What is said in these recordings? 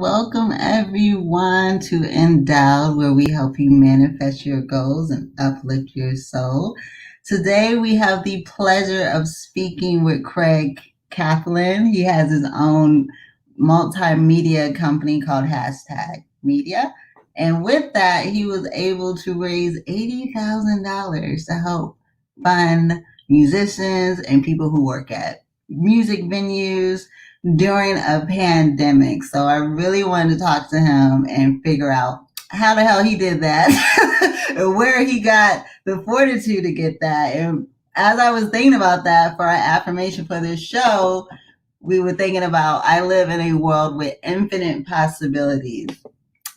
Welcome everyone to N-Dowd, where we help you manifest your goals and uplift your soul. Today we have the pleasure of speaking with Craig Kaplan. He has his own multimedia company called Hashtag Media. And with that, he was able to raise $80,000 to help fund musicians and people who work at music venues during a pandemic. So I really wanted to talk to him and figure out how the hell he did that, and where he got the fortitude to get that. And as I was thinking about that for our affirmation for this show, we were thinking about I live in a world with infinite possibilities.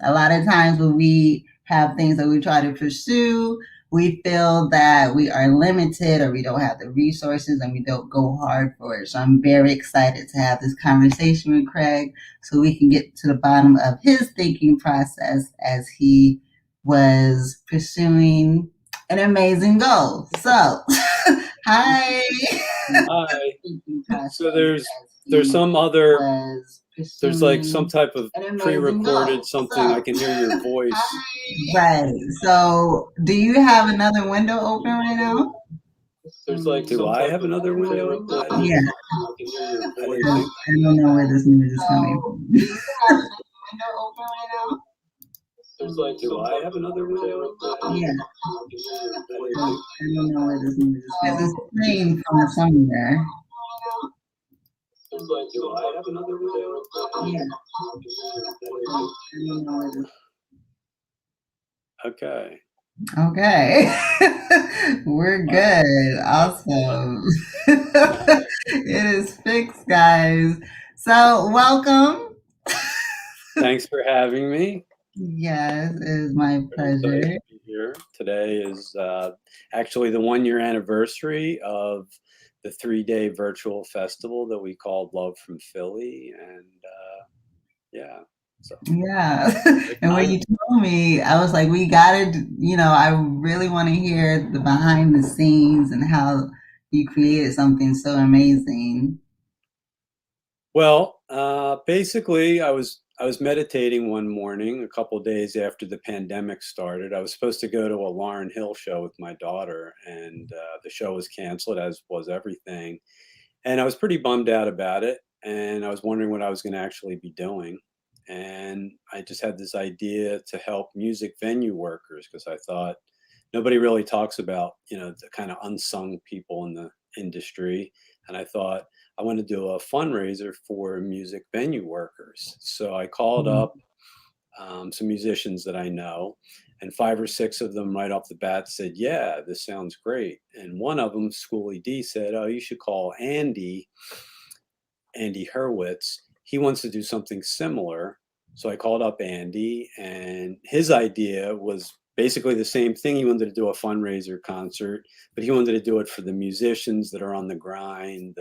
A lot of times when we have things that we try to pursue, we feel that we are limited or we don't have the resources and we don't go hard for it. So I'm very excited to have this conversation with Craig so we can get to the bottom of his thinking process as he was pursuing an amazing goal. So, hi. Hi. So there's some other, there's like some type of pre-recorded something. I can hear your voice. Right. So do you have another window open right now? There's like, do I have another window open? Yeah. I don't know where this music is coming from. Do you have another window open right now? There's like, do I have another window open? Yeah. I don't know where this music is coming from. It's playing from somewhere. There's like, do I have another window open? Yeah. I don't know where this. Okay. We're good. Awesome. It is fixed, guys. So welcome. Thanks for having me. Yes, it is my pleasure. To be here. Today is actually the 1-year anniversary of the 3-day virtual festival that we called Love from Philly. And yeah. So. Yeah. And when you told me, I was like, we gotta, I really want to hear the behind the scenes and how you created something so amazing. Well, basically I was meditating one morning, a couple of days after the pandemic started. I was supposed to go to a Lauryn Hill show with my daughter, and the show was canceled, as was everything. And I was pretty bummed out about it. And I was wondering what I was going to actually be doing. And I just had this idea to help music venue workers, because I thought nobody really talks about, the kind of unsung people in the industry. And I thought I want to do a fundraiser for music venue workers. So I called up some musicians that I know, and 5 or 6 of them right off the bat said, yeah, this sounds great. And one of them, Schoolie D, said, oh, you should call Andy Hurwitz. He wants to do something similar. So I called up Andy, and his idea was basically the same thing. He wanted to do a fundraiser concert, but he wanted to do it for the musicians that are on the grind,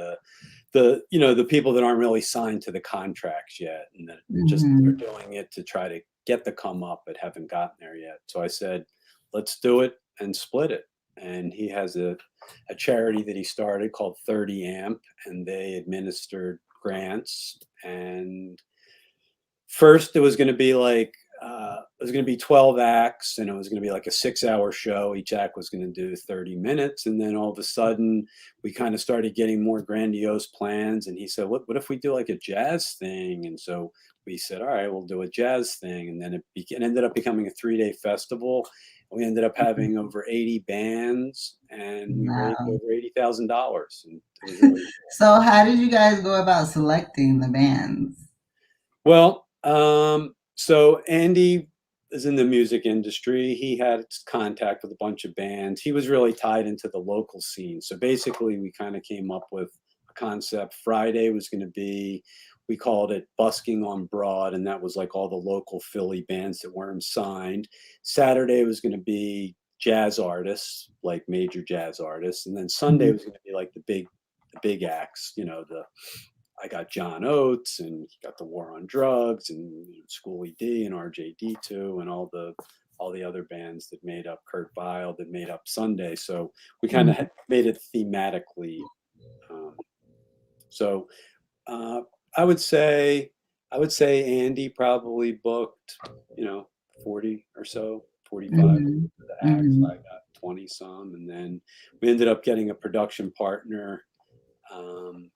the people that aren't really signed to the contracts yet, and that just are doing it to try to get the come up but haven't gotten there yet. So I said, let's do it and split it. And he has a charity that he started called 30 Amp, and they administered grants. And first it was going to be like, it was going to be 12 acts, and it was going to be like a 6-hour show. Each act was going to do 30 minutes. And then all of a sudden we kind of started getting more grandiose plans. And he said, what if we do like a jazz thing? And so we said, all right, we'll do a jazz thing. And then it ended up becoming a 3-day festival. We ended up having over 80 bands, and we raised over $80,000. Really cool. So how did you guys go about selecting the bands? Well, so Andy is in the music industry. He had contact with a bunch of bands. He was really tied into the local scene. So basically we kind of came up with a concept. Friday was going to be, we called it Busking On Broad, and that was like all the local Philly bands that weren't signed. Saturday was going to be jazz artists, like major jazz artists. And then Sunday was going to be like the big acts, I got John Oates, and he got the War on Drugs, and Schoolie D and RJD2, and all the other bands that made up Kurt Vile, that made up Sunday. So we kind of made it thematically. I would say I would say Andy probably booked, 40 or so, 45 Mm-hmm. the acts. Mm-hmm. I got 20 some, and then we ended up getting a production partner, um,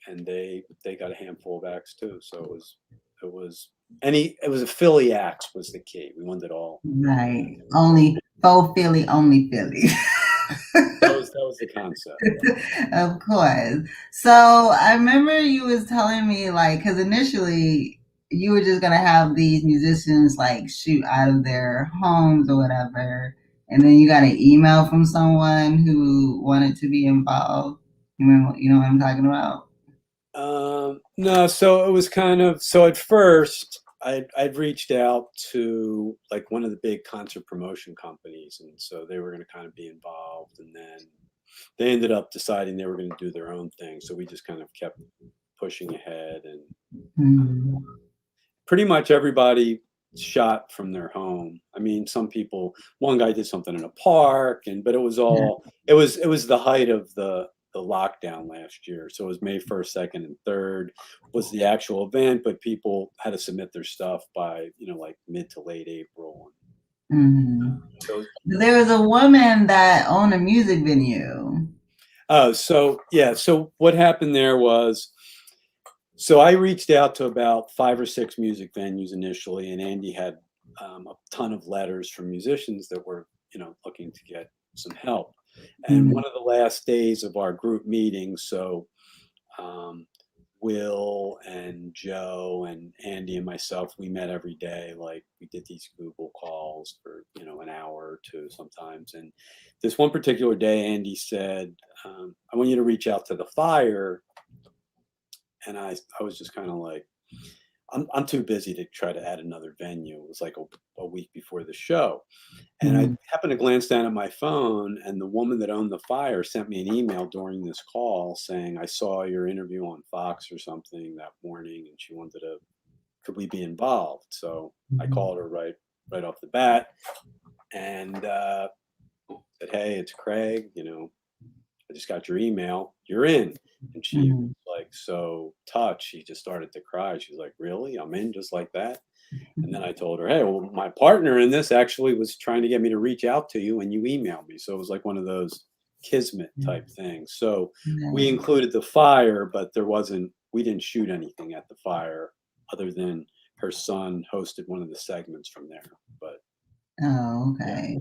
and they got a handful of acts too. So it was a Philly acts was the key. We wanted all. Right. Only faux Philly, only Philly. That was the concept. Of course. So I remember you was telling me like, because initially you were just gonna have these musicians like shoot out of their homes or whatever, and then you got an email from someone who wanted to be involved. You know what I'm talking about? No, so it was kind of so at first I'd reached out to like one of the big concert promotion companies, and so they were going to kind of be involved, and then they ended up deciding they were going to do their own thing. So we just kind of kept pushing ahead, and Mm-hmm. pretty much everybody shot from their home. I mean, some people, one guy did something in a park, but it was Yeah. all it was the height of the lockdown last year. So it was May 1st, 2nd, and 3rd was the actual event, but people had to submit their stuff by, like mid to late April. Mm-hmm. So There was a woman that owned a music venue. oh, so yeah, so what happened there was so I reached out to about 5 or 6 music venues initially, and Andy had a ton of letters from musicians that were, looking to get some help. And Mm-hmm. one of the last days of our group meeting, so um, Will and Joe and Andy and myself, we met every day. Like we did these Google calls for, an hour or two sometimes. And this one particular day, Andy said, I want you to reach out to the fire. And I was just kind of like, I'm too busy to try to add another venue. It was like a week before the show. And I Mm-hmm. happened to glance down at my phone, and the woman that owned the fire sent me an email during this call saying, I saw your interview on Fox or something that morning, and she wanted to, could we be involved? So I called her right off the bat and said, hey, it's Craig, I just got your email. You're in. And she Mm-hmm. was like so touched. She just started to cry. She's like, really? I'm in just like that? And then I told her, hey, well, my partner in this actually was trying to get me to reach out to you and you emailed me. So it was like one of those kismet type things. So we Right. included the fire, but we didn't shoot anything at the fire other than her son hosted one of the segments from there. But Oh, yeah. okay.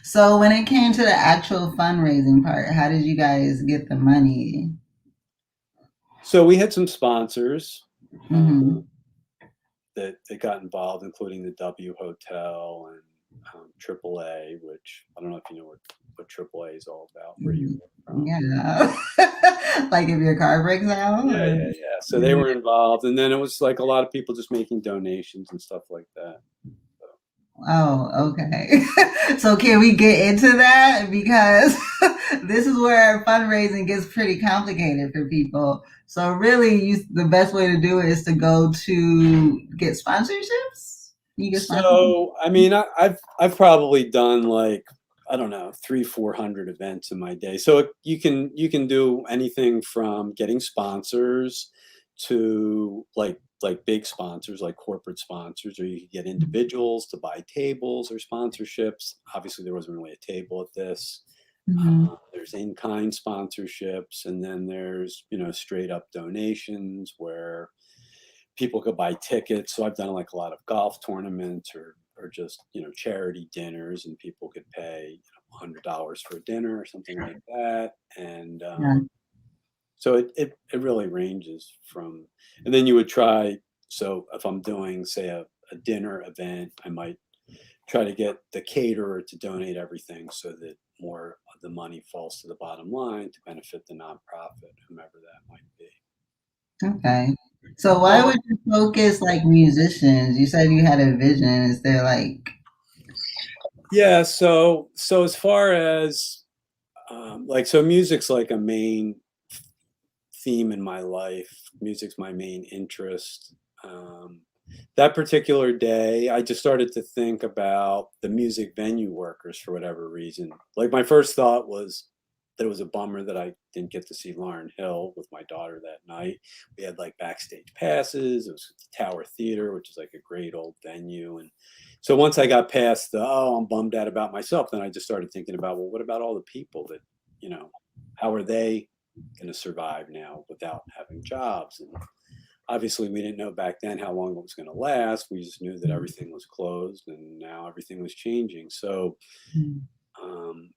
So when it came to the actual fundraising part, how did you guys get the money? So we had some sponsors. Mm-hmm. That got involved, including the W Hotel and AAA, which I don't know if you know what AAA is all about, where you from. Yeah. Like if your car breaks down Yeah, or yeah, yeah. So they were involved, and then it was like a lot of people just making donations and stuff like that. So, oh, okay. So can we get into that? Because this is where fundraising gets pretty complicated for people. So really the best way to do it is to go to get sponsorships. You get sponsorships? so I mean, I've probably done like I don't know 300-400 events in my day. So you can do anything from getting sponsors to like big sponsors like corporate sponsors, or you could get individuals to buy tables or sponsorships. Obviously, there wasn't really a table at this. Mm-hmm. There's in-kind sponsorships, and then there's straight up donations where people could buy tickets. So I've done like a lot of golf tournaments or just charity dinners, and people could pay $100 for a dinner or something like that. And Yeah. so it really ranges from, and then you would try. So if I'm doing say a dinner event, I might try to get the caterer to donate everything so that more of the money falls to the bottom line to benefit the nonprofit, whomever that might be. Okay. So why Well, would you focus like musicians? You said you had a vision. Is there like yeah. So as far as so music's like a main theme in my life. Music's my main interest. Um, that particular day, I just started to think about the music venue workers for whatever reason. Like my first thought was that it was a bummer that I didn't get to see Lauryn Hill with my daughter that night. We had like backstage passes. It was at the Tower Theater, which is like a great old venue. And so once I got past the, oh, I'm bummed out about myself, then I just started thinking about, well, what about all the people that, you know, how are they going to survive now without having jobs? And obviously we didn't know back then how long it was going to last. We just knew that everything was closed and now everything was changing. So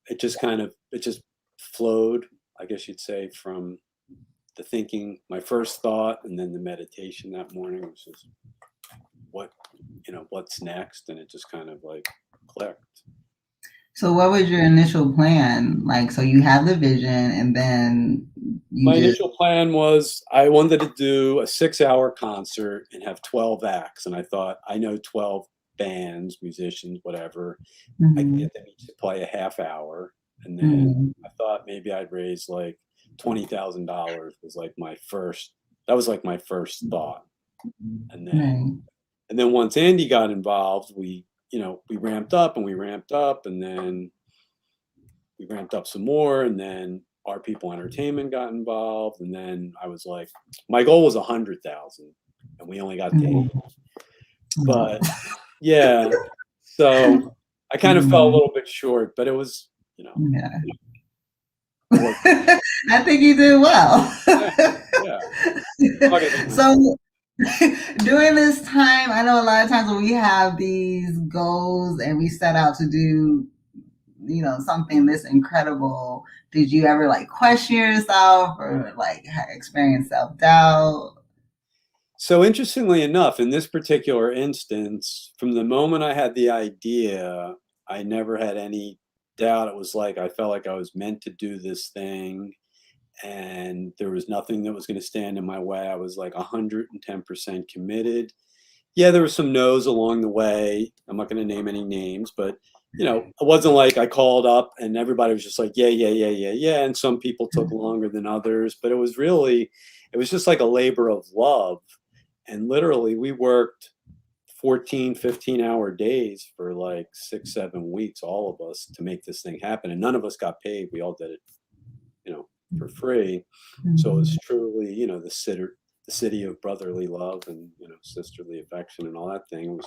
it just flowed, I guess you'd say, from the thinking, my first thought, and then the meditation that morning, which was what's next, and it just kind of like clicked. So what was your initial plan? Like, so you had the vision, and then my initial plan was I wanted to do a 6-hour concert and have 12 acts, and I thought, I know 12 bands, musicians, whatever. I can get them each to play a half hour. And then I thought maybe I'd raise like $20,000 was like my first thought. And then once Andy got involved, we ramped up and then we ramped up some more, and then Our People Entertainment got involved. And then I was like, my goal was 100,000 and we only got to 80. But yeah, so I kind of fell a little bit short, but it was, yeah. I think you did well. Yeah. So during this time, I know a lot of times when we have these goals and we set out to do, something this incredible, did you ever like question yourself or like experience self-doubt? So interestingly enough, in this particular instance, from the moment I had the idea, I never had any doubt. It was like I felt like I was meant to do this thing, and there was nothing that was going to stand in my way. I was like 110% committed. Yeah, there were some no's along the way. I'm not going to name any names, but it wasn't like I called up and everybody was just like, yeah. And some people took longer than others, but it was just like a labor of love. And literally we worked 14, 15-hour days for like 6-7 weeks, all of us, to make this thing happen. And none of us got paid. We all did it, for free. So it was truly, the city of brotherly love and, sisterly affection and all that thing.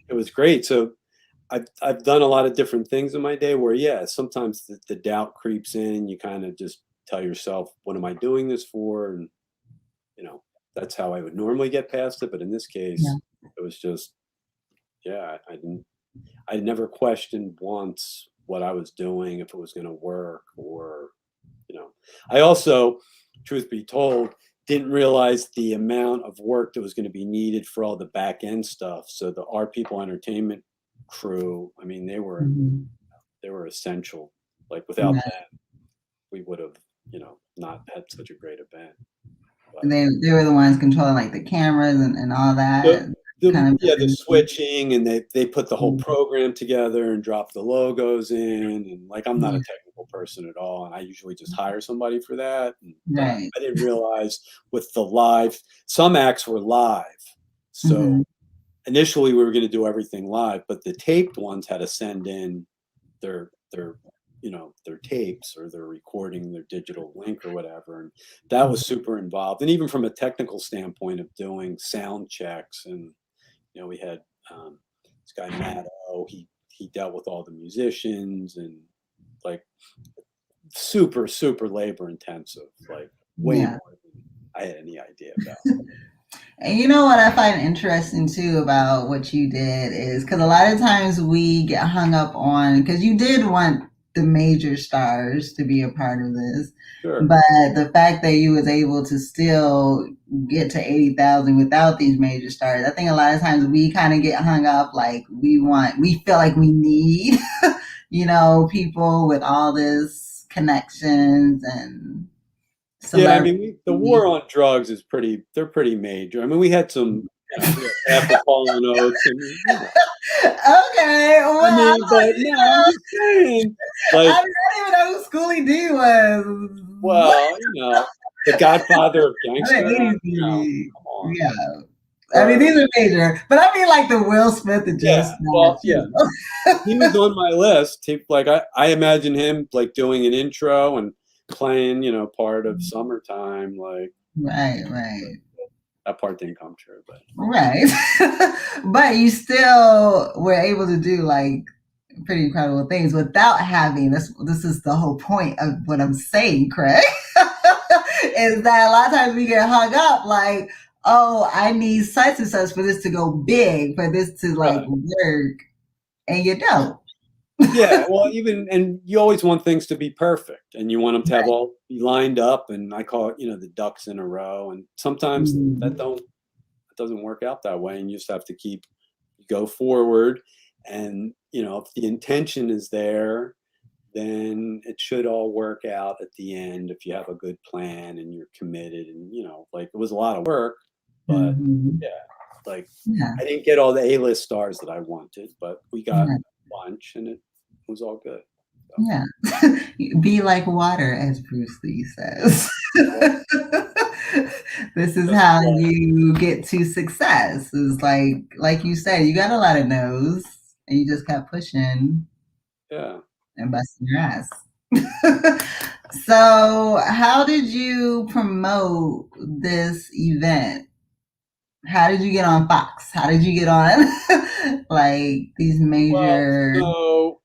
It was great. So I've done a lot of different things in my day where, yeah, sometimes the doubt creeps in. You kind of just tell yourself, what am I doing this for? And, that's how I would normally get past it. But in this case, it was just, yeah, I never questioned once what I was doing, if it was going to work, or, I also, truth be told, didn't realize the amount of work that was going to be needed for all the back end stuff. So the Our People Entertainment crew, I mean, they were essential. Like without them, we would have, not had such a great event. But they were the ones controlling like the cameras and all that. The switching, and they put the whole program together and dropped the logos in, and like I'm not a technical person at all, and I usually just hire somebody for that. I didn't realize with the live, some acts were live, so initially we were going to do everything live, but the taped ones had to send in their tapes or their recording, their digital link or whatever, and that was super involved. And even from a technical standpoint of doing sound checks, and we had this guy Matt O. He dealt with all the musicians, and like super labor intensive, like way more than I had any idea about. And you know what I find interesting too about what you did is because a lot of times we get hung up on, because you did want the major stars to be a part of this, but the fact that you was able to still get to 80,000 without these major stars, I think a lot of times we kind of get hung up like we feel like we need, people with all this connections and. Yeah, I mean, the war on drugs is they're pretty major. I mean, we had some Apple Fallen Oats. Okay, well, I'm just saying. Like, I don't even know who Schoolie D was. Well, the Godfather of gangster. Come on. Yeah. I mean, these are major, but I mean, like the Will Smith and Joe Yeah, Scott. well, yeah. He was on my list. I imagine him like doing an intro and playing, part of Summertime. Like, Right. that part didn't come true, but right. But you still were able to do like pretty incredible things without having this. This is the whole point of what I'm saying, Craig. Is that a lot of times we get hung up like, oh, I need such and such for this to go big, for this to like work, and you don't. Yeah, well, and you always want things to be perfect, and you want them to have all be lined up, and I call it, the ducks in a row, and sometimes that doesn't work out that way, and you just have to go forward, and if the intention is there, then it should all work out at the end if you have a good plan and you're committed, and like it was a lot of work, but I didn't get all the A-list stars that I wanted, but we got a bunch, and it was all good. So. Yeah. Be like water, as Bruce Lee says. This is how you get to success. Is like you said, you got a lot of no's and you just kept pushing. Yeah. And busting your ass. So how did you promote this event? How did you get on Fox? How did you get on like these major? Well,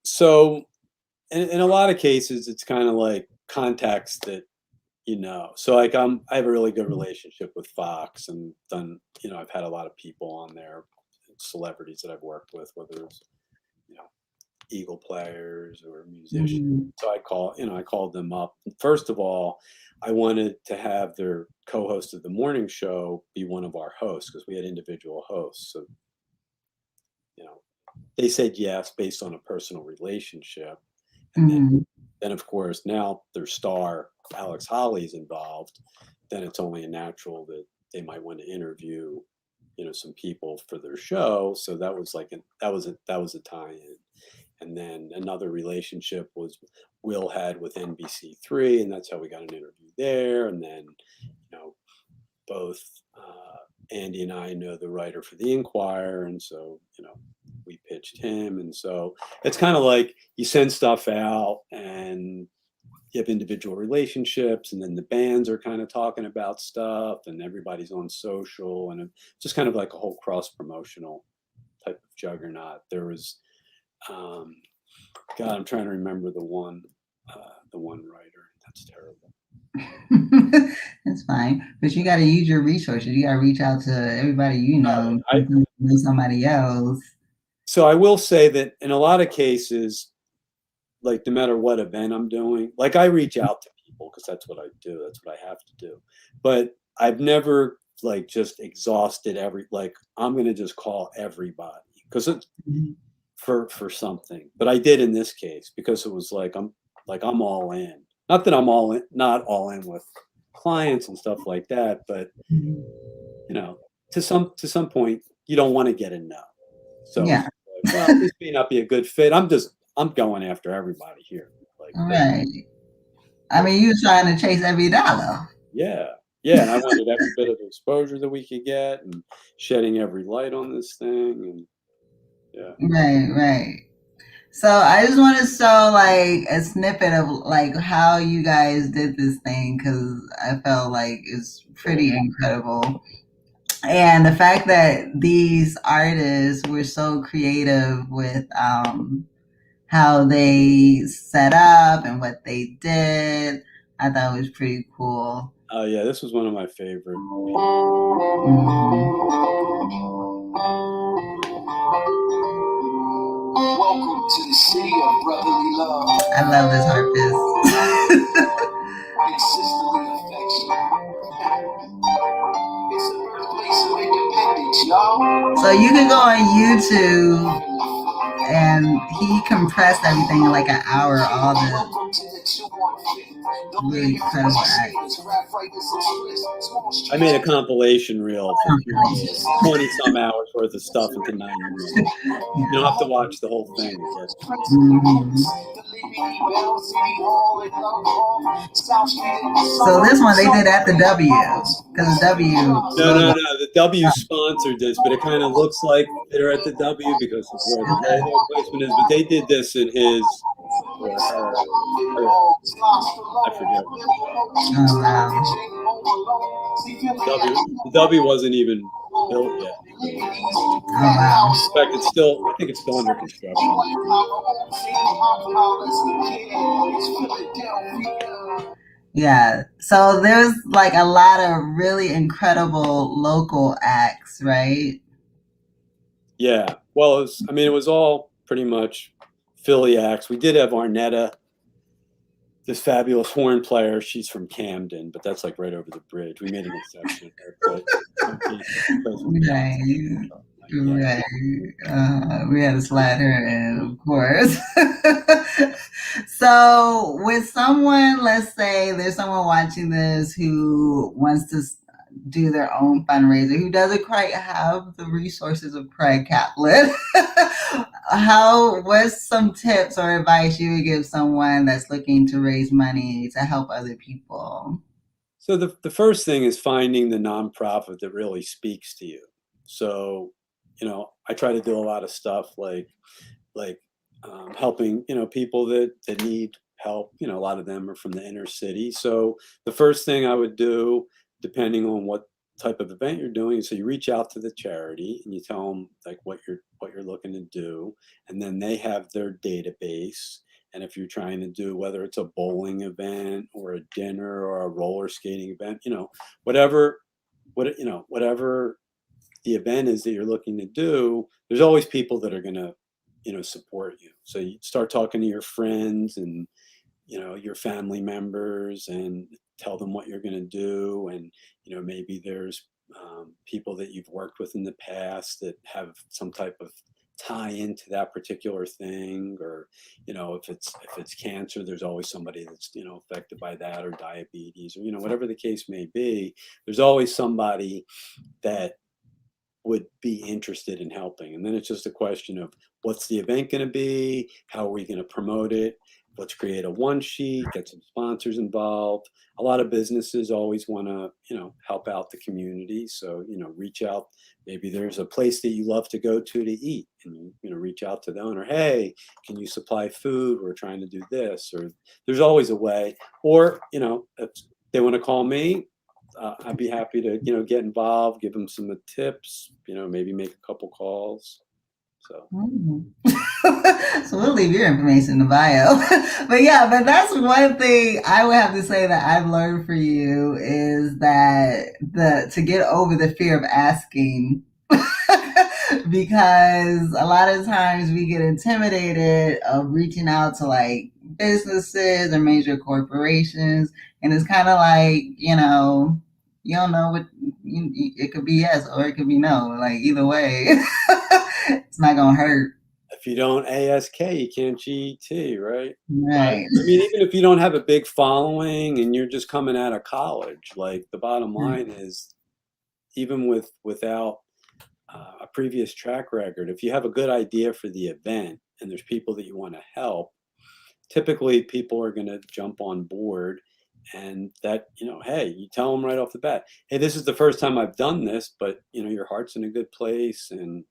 so in a lot of cases, it's kind of like contacts that So like I have a really good relationship with Fox, and done. I've had a lot of people on there, celebrities that I've worked with, whether it's Eagle players or musicians. So I called them up. First of all, I wanted to have their co-host of the morning show be one of our hosts, because we had individual hosts. So, they said yes based on a personal relationship. And then of course, now their star, Alex Holly's involved. Then it's only natural that they might want to interview, some people for their show. So that was that was a tie-in. And then another relationship was Will had with NBC3, and that's how we got an interview there. And then, both Andy and I know the writer for the Inquirer, and so we pitched him. And so it's kind of like you send stuff out, and you have individual relationships, and then the bands are kind of talking about stuff, and everybody's on social, and it's just kind of like a whole cross promotional type of juggernaut. There was. God, I'm trying to remember the one writer. That's terrible. That's fine, but you got to use your resources. You got to reach out to everybody know somebody else. So I will say that in a lot of cases, like no matter what event I'm doing, like I reach out to people because that's what I do. That's what I have to do. But I've never like just exhausted I'm going to just call everybody because it's for something. But I did in this case because it was I'm all in. Not that I'm not all in with clients and stuff like that, but to some point you don't want to get a no. So well, this may not be a good fit. I'm going after everybody here. Right. I mean, you were trying to chase every dollar. Yeah. Yeah, and I wanted every bit of exposure that we could get, and shedding every light on this thing, and yeah. Right. So I just want to show a snippet of how you guys did this thing, because I felt like it's pretty incredible. And the fact that these artists were so creative with how they set up and what they did, I thought was pretty cool. Oh yeah, this was one of my favorite. Welcome to the city of brotherly love. I love this harpist. It's sisterly affection. It's a birthplace of independence, y'all. So you can go on YouTube, and he compressed everything in like an hour. All the really incredible acts. I made a compilation reel for 20 some hours worth of stuff into 90 minutes. You don't have to watch the whole thing. So this one they did at the W, because the W. No. The W sponsored this, but it kind of looks like they're at the W because of where the logo placement is. But they did this in his or her. I forget. Oh, wow. The W wasn't even built yet. Oh, wow. In fact, I think it's still under construction. Yeah. So there's like a lot of really incredible local acts, right? Yeah. Well, it was all pretty much Philly acts. We did have Arnetta, this fabulous horn player. She's from Camden, but that's like right over the bridge. We made an exception there, Right. We had to slide her in, of course. So, with someone, let's say there's someone watching this who wants to do their own fundraiser, who doesn't quite have the resources of Craig Kaplan, what's some tips or advice you would give someone that's looking to raise money to help other people? So the first thing is finding the nonprofit that really speaks to you. So, I try to do a lot of stuff like helping, people that need help. A lot of them are from the inner city. So the first thing I would do, depending on what type of event you're doing, so you reach out to the charity and you tell them like what you're looking to do, and then they have their database. And if you're trying to do, whether it's a bowling event or a dinner or a roller skating event, whatever the event is that you're looking to do, there's always people that are going to support you. So you start talking to your friends and your family members and tell them what you're going to do. And maybe there's people that you've worked with in the past that have some type of tie into that particular thing. Or if it's cancer, there's always somebody that's affected by that, or diabetes, or whatever the case may be. There's always somebody that would be interested in helping. And then it's just a question of, what's the event going to be? How are we going to promote it? Let's create a one sheet, get some sponsors involved. A lot of businesses always want to, help out the community. So, reach out. Maybe there's a place that you love to go to eat, and, reach out to the owner. Hey, can you supply food? We're trying to do this. Or there's always a way. Or, if they want to call me, I'd be happy to, get involved, give them some tips, maybe make a couple calls. So. So we'll leave your information in the bio. but that's one thing I would have to say that I've learned for you is that to get over the fear of asking, because a lot of times we get intimidated of reaching out to like businesses or major corporations, and it's kind of like, you don't know what it could be, yes, or it could be no. Like either way, it's not gonna hurt. If you don't ASK, you can't GET, right? Right. But, even if you don't have a big following and you're just coming out of college, like the bottom line is, even without a previous track record, if you have a good idea for the event and there's people that you want to help, typically people are going to jump on board. And that, hey, you tell them right off the bat, hey, this is the first time I've done this, but, your heart's in a good place. And,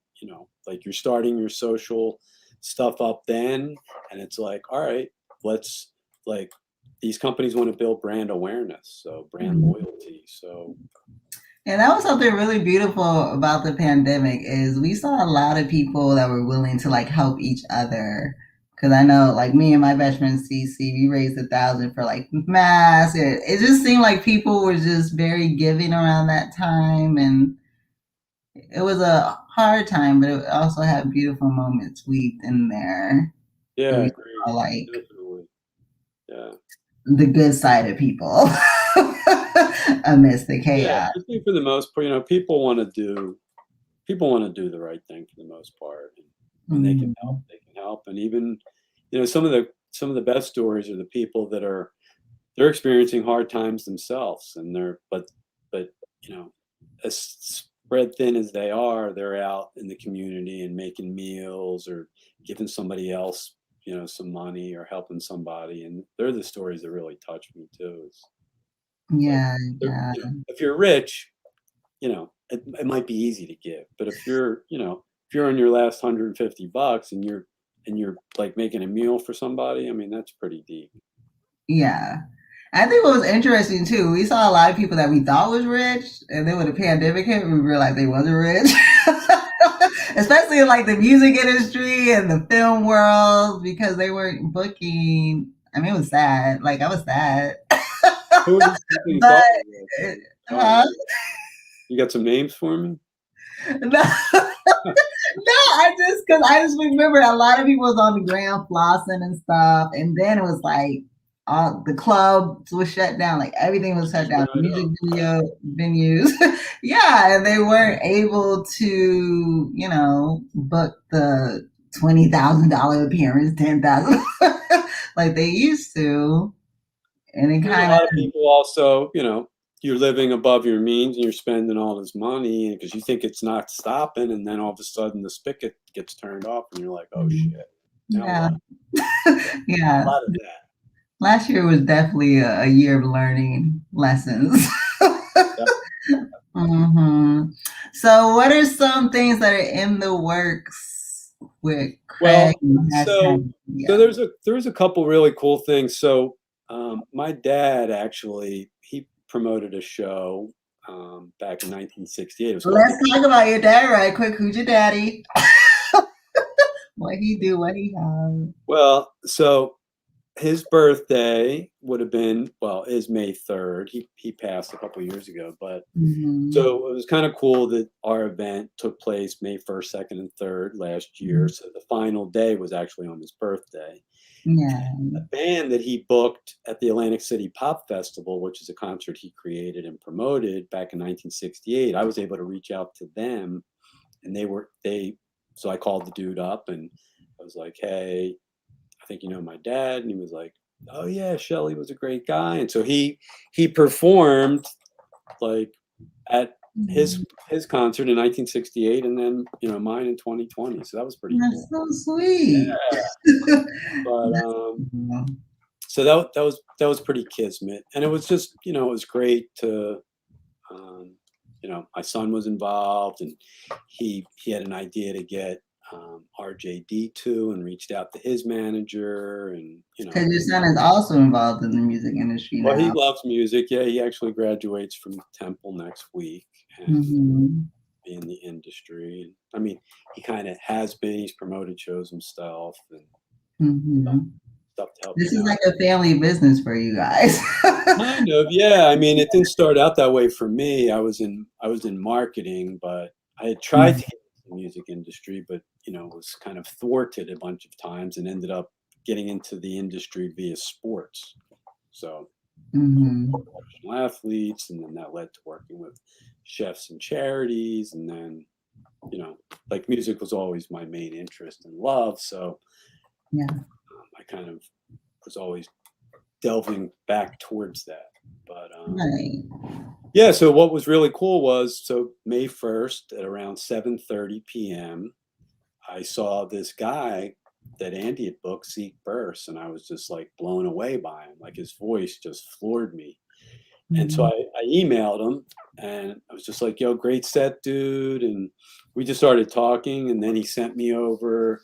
like you're starting your social stuff up then. And it's like, all right, let's these companies want to build brand awareness. So brand loyalty. So. And that was something really beautiful about the pandemic is we saw a lot of people that were willing to like help each other. Cause I know like me and my best friend CC, we raised $1,000 for like masks. It just seemed like people were just very giving around that time. And it was a hard time, but it also had beautiful moments weaved in there. Yeah, like definitely. Yeah. The good side of people amidst the chaos. Yeah, I think for the most part, people want to do the right thing for the most part. When they can help, they can help. And even, some of the best stories are the people that they're experiencing hard times themselves, and but as spread thin as they are, they're out in the community and making meals or giving somebody else, some money or helping somebody, and they're the stories that really touch me too. It's like, Yeah, yeah, if you're rich, it might be easy to give, but if you're on your last $150 and you're like making a meal for somebody, I mean, that's pretty deep. yeah. I think what was interesting too, we saw a lot of people that we thought was rich, and then when the pandemic hit, we realized they wasn't rich. Especially in like the music industry and the film world, because they weren't booking. I mean, it was sad. Like I was sad. Who are these people you But thought were rich? huh? You got some names for me? No, I just remember a lot of people was on the gram flossing and stuff, and then it was like all the clubs was shut down, like everything was shut down, I music know. video venues, yeah, and they weren't able to, book the $20,000 appearance, 10,000, like they used to, and it There's a kind of lot of people also, you're living above your means and you're spending all this money because you think it's not stopping, and then all of a sudden the spigot gets turned off and you're like, oh shit, now yeah, what? A yeah. lot of that. Last year was definitely a year of learning lessons. Yep. hmm So, what are some things that are in the works with Well, Craig and so hashtag? so Yeah. there's a couple really cool things. So my dad actually, he promoted a show back in 1968. It was called Let's talk about your dad right quick. Who's your daddy? What he do? What he have? Well, so his birthday would have been, well, is May 3rd. He passed a couple years ago, but Mm-hmm. so it was kind of cool that our event took place May 1st, 2nd, and 3rd last year. So the final day was actually on his birthday. Yeah. A band that he booked at the Atlantic City Pop Festival, which is a concert he created and promoted back in 1968, I was able to reach out to them, and so I called the dude up and I was like, hey, I think you know my dad. And he was like, oh yeah, Shelley was a great guy. And so he performed like at his concert in 1968, and then mine in 2020. So that was pretty cool. That's so sweet. Yeah. But so that was pretty kismet, and it was just it was great to my son was involved, and he had an idea to get RJD2 and reached out to his manager, and Because your son is also involved in the music industry well, he now. loves music. Yeah, he actually graduates from Temple next week and Mm-hmm. be in the industry. I mean, he kind of has been. He's promoted shows himself and Mm-hmm. stuff to help This him is out. like a family business for you guys. Kind of, yeah. I mean, it didn't start out that way for me. I was in marketing, but I had tried to get into the music industry, but was kind of thwarted a bunch of times and ended up getting into the industry via sports. So Mm-hmm. professional athletes, and then that led to working with chefs and charities, and then like music was always my main interest and love. So Yeah. I kind of was always delving back towards that. But Right. yeah, so what was really cool was, so May 1st at around 7:30 p.m., I saw this guy that Andy had booked, Zeke, and I was just like blown away by him. Like his voice just floored me. And so I emailed him, and I was just like, yo, great set, dude. And we just started talking, and then he sent me over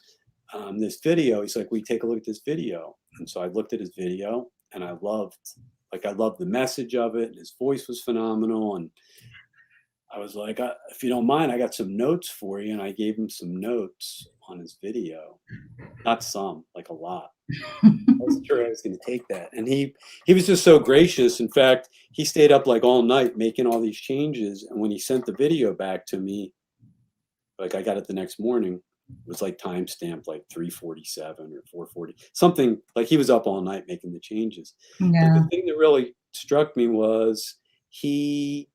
this video. He's like, we take a look at this video. And so I looked at his video, and I loved the message of it. And his voice was phenomenal. And I was like, if you don't mind, I got some notes for you. And I gave him some notes on his video. Not some, like a lot. I wasn't sure I was going to take that. And he was just so gracious. In fact, he stayed up like all night making all these changes. And when he sent the video back to me, like I got it the next morning, it was like timestamped like 3:47 or 4:40, something like he was up all night making the changes. Yeah. But the thing that really struck me was he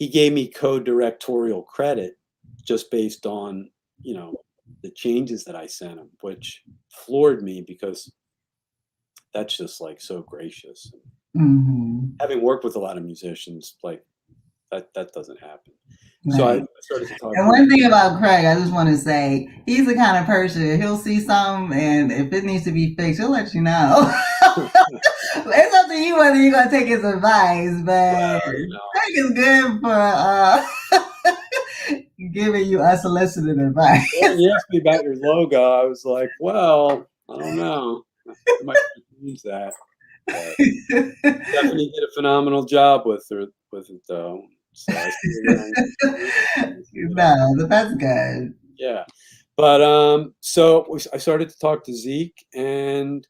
gave me co-directorial credit just based on, the changes that I sent him, which floored me because that's just like so gracious. Mm-hmm. Having worked with a lot of musicians, like that doesn't happen. So I started to talk. And one thing about Craig, I just want to say, he's the kind of person, he'll see something, and if it needs to be fixed, he'll let you know. It's up to you whether you're going to take his advice, but Craig is good for giving you unsolicited advice. When he asked me about your logo, I was like, well, I don't know. I might use that. But definitely did a phenomenal job with it, though. So I no, that's good. Yeah. But so I started to talk to Zeke, and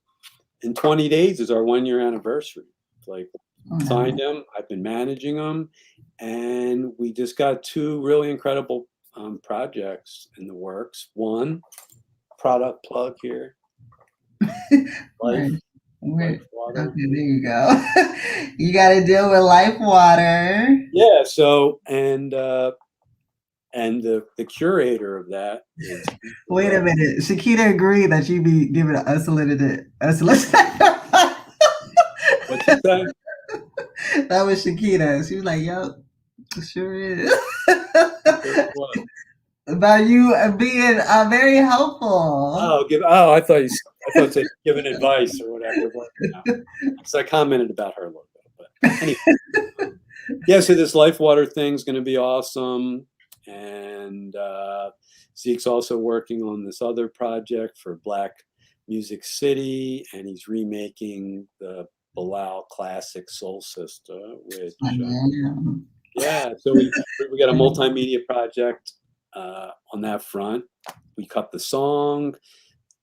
in 20 days is our 1-year anniversary. Like, signed him. I've been managing him, and we just got 2 really incredible projects in the works. One, product plug here. Life Water. Okay, there you go. You got to deal with Life Water. Yeah. So and the curator of that is. Wait a minute. Shakita agreed that she'd be giving an unsolicited. What'd you say? That was Shakita. She was like, "Yo, it sure is." About you being very helpful. I thought you said giving advice or whatever. So I commented about her a little bit, but anyway. Yeah, so this Life Water thing's going to be awesome, and Zeke's also working on this other project for Black Music City, and he's remaking the Bilal classic Soul Sister, which yeah. So we got a multimedia project on that front. We cut the song,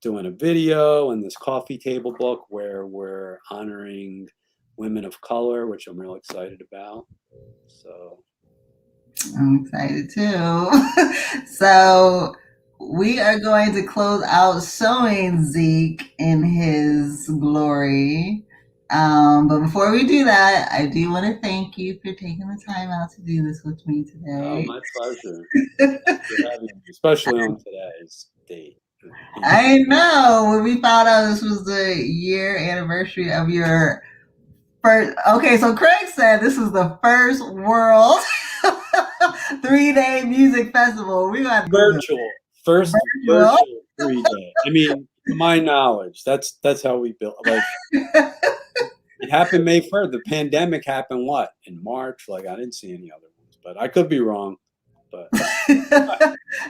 doing a video, and this coffee table book where we're honoring women of color, which I'm real excited about. So I'm excited too. So we are going to close out showing Zeke in his glory. But before we do that, I do want to thank you for taking the time out to do this with me today. Oh, my pleasure. Especially on today's date. I know. When we found out this was the year anniversary of your first. Okay, so Craig said this is the first world 3-day music festival. We got virtual. First virtual 3-day. I mean, to my knowledge, that's how we built. Like, it happened May 1st. The pandemic happened what, in March? Like, I didn't see any other ones, but I could be wrong. But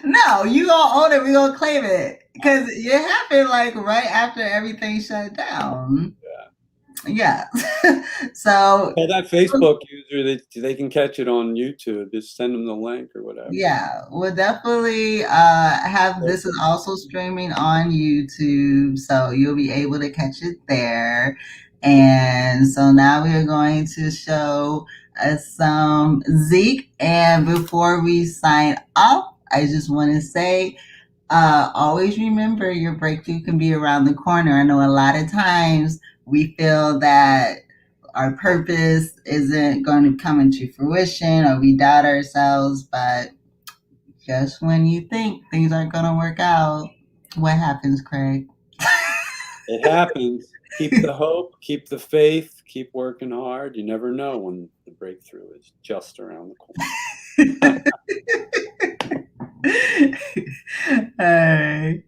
no, you gonna own it. We gonna claim it because it happened like right after everything shut down. Yeah. So that Facebook user, they can catch it on YouTube. Just send them the link or whatever. Yeah, we'll definitely have this is also streaming on YouTube, so you'll be able to catch it there. And so now we are going to show some Zeke. And before we sign off, I just want to say, always remember your breakthrough can be around the corner. I know a lot of times we feel that our purpose isn't going to come into fruition or we doubt ourselves, but just when you think things aren't going to work out, what happens, Craig? It happens. Keep the hope, keep the faith, keep working hard. You never know when the breakthrough is just around the corner. Hey.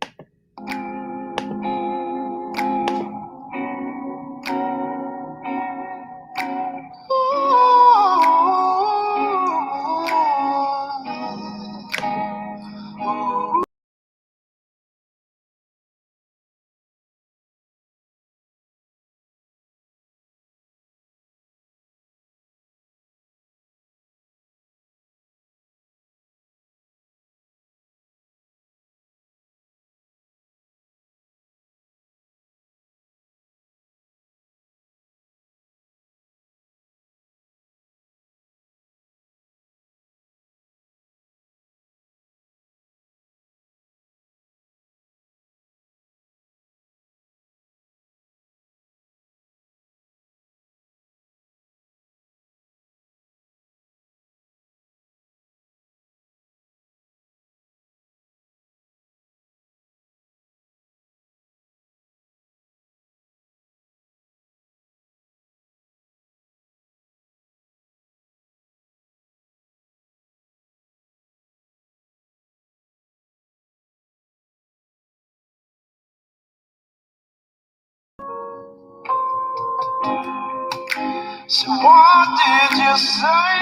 So what did you say,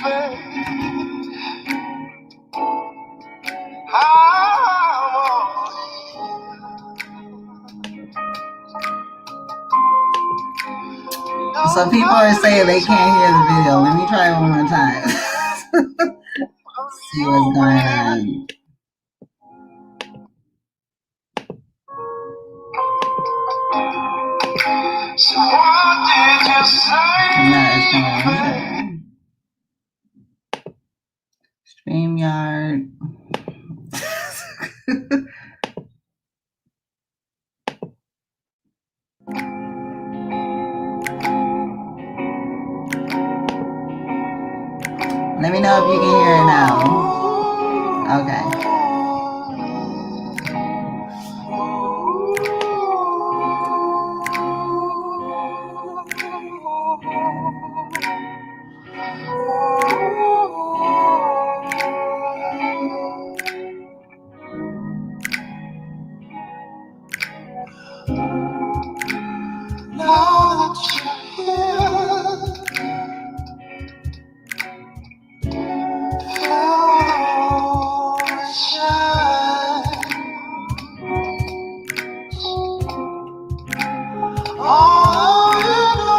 babe? Some people are saying they can't hear the video. Let me try it one more time. See what's going on. So what did you say? No, it's going Streamyard. Let me know if you can hear it now. Okay. Now that you're here, feel the shine. All you know,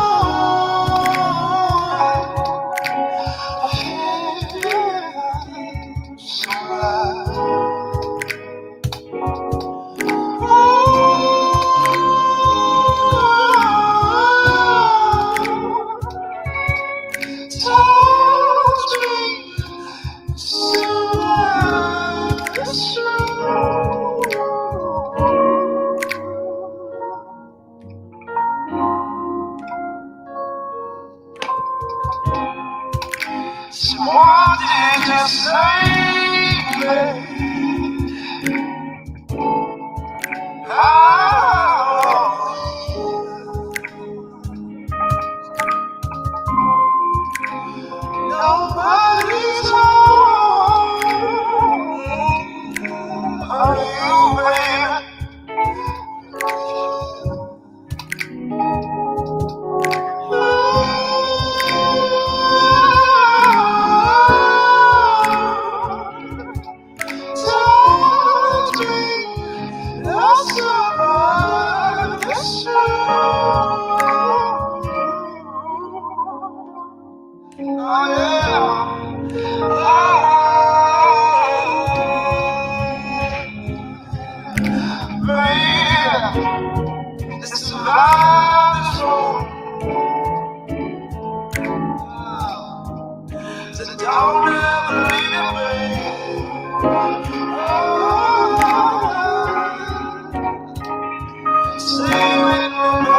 I feel so right. Touch me, so so what did you say, babe? Nobody's home. Are you, babe? Touch me, that's alright, that's true. Oh yeah. Baby, this is life is wrong. So don't ever leave me. Stay with me.